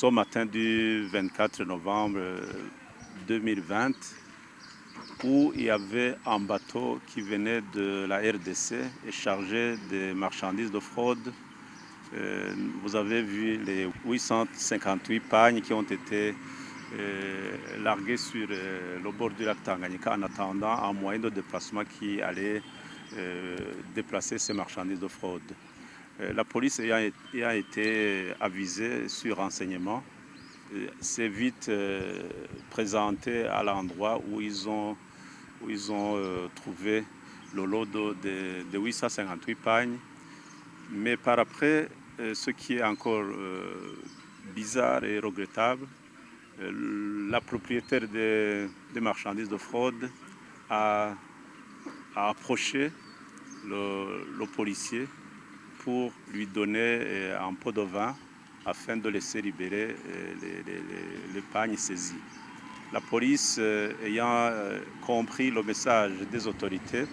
sommes matin du 24 novembre 2020 où il y avait un bateau qui venait de la RDC et chargé de marchandises de fraude. Vous avez vu les 858 pagnes qui ont été larguées sur le bord du lac Tanganyika en attendant un moyen de déplacement qui allait déplacer ces marchandises de fraude. La police ayant été avisée sur renseignement, s'est vite présentée à l'endroit où ils ont trouvé le lot de 858 pagnes. Mais par après, ce qui est encore bizarre et regrettable, la propriétaire des marchandises de fraude a approché le policier pour lui donner un pot de vin afin de laisser libérer les pagnes saisies. La police ayant compris le message des autorités,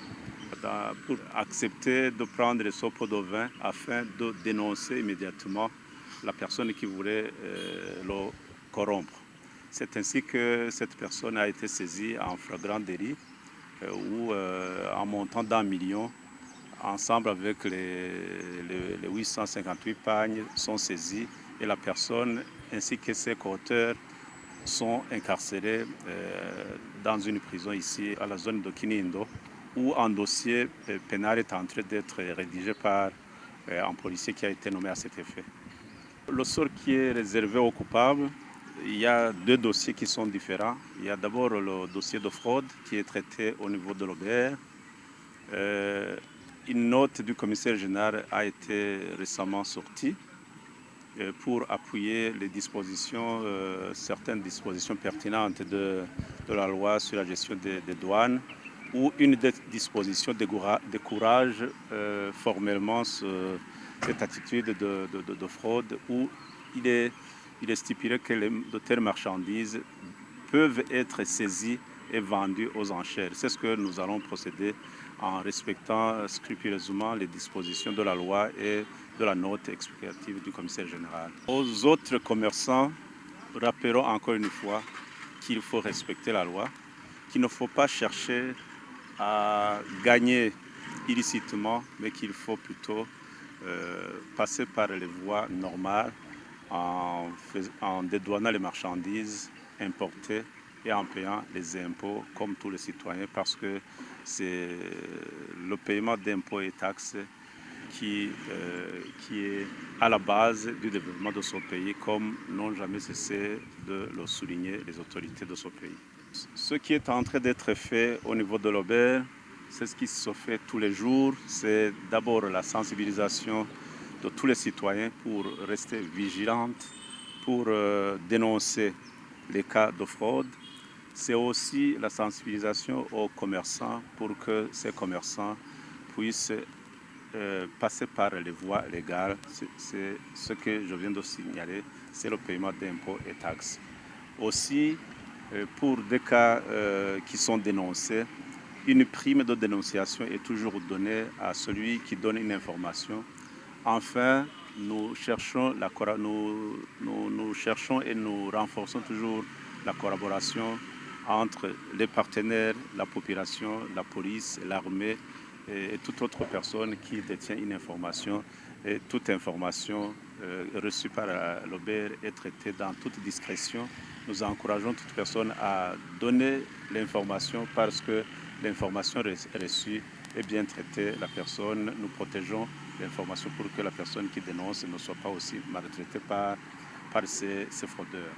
pour accepter de prendre ce pot de vin afin de dénoncer immédiatement la personne qui voulait le corrompre. C'est ainsi que cette personne a été saisie en flagrant délit où en montant d'1 million, ensemble avec les 858 pagnes sont saisis et la personne ainsi que ses co-auteurs sont incarcérés dans une prison ici à la zone de Kinindo où un dossier pénal est en train d'être rédigé par un policier qui a été nommé à cet effet. Le sort qui est réservé aux coupables, il y a deux dossiers qui sont différents. Il y a d'abord le dossier de fraude qui est traité au niveau de l'OBR. Une note du commissaire général a été récemment sortie pour appuyer les dispositions, certaines dispositions pertinentes de la loi sur la gestion des douanes, où une des dispositions décourage formellement cette attitude de fraude, où il est stipulé que de telles marchandises peuvent être saisies et vendues aux enchères. C'est ce que nous allons procéder en respectant scrupuleusement les dispositions de la loi et de la note explicative du commissaire général. Aux autres commerçants, rappelons encore une fois qu'il faut respecter la loi, qu'il ne faut pas chercher à gagner illicitement, mais qu'il faut plutôt passer par les voies normales en dédouanant les marchandises importées et en payant les impôts comme tous les citoyens, parce que c'est le paiement d'impôts et taxes qui est à la base du développement de ce pays, comme n'ont jamais cessé de le souligner les autorités de ce pays. Ce qui est en train d'être fait au niveau de l'Aubert, c'est ce qui se fait tous les jours. C'est d'abord la sensibilisation de tous les citoyens pour rester vigilants, pour dénoncer les cas de fraude. C'est aussi la sensibilisation aux commerçants pour que ces commerçants puissent passer par les voies légales. C'est ce que je viens de signaler, c'est le paiement d'impôts et taxes. Aussi, pour des cas qui sont dénoncés, une prime de dénonciation est toujours donnée à celui qui donne une information. Enfin, nous cherchons et nous renforçons toujours la collaboration entre les partenaires, la population, la police, l'armée et toute autre personne qui détient une information. Et toute information reçue par l'OBR est traitée dans toute discrétion. Nous encourageons toute personne à donner l'information parce que l'information reçue est bien traitée. La personne, nous protégeons l'information pour que la personne qui dénonce ne soit pas aussi maltraitée par ces fraudeurs.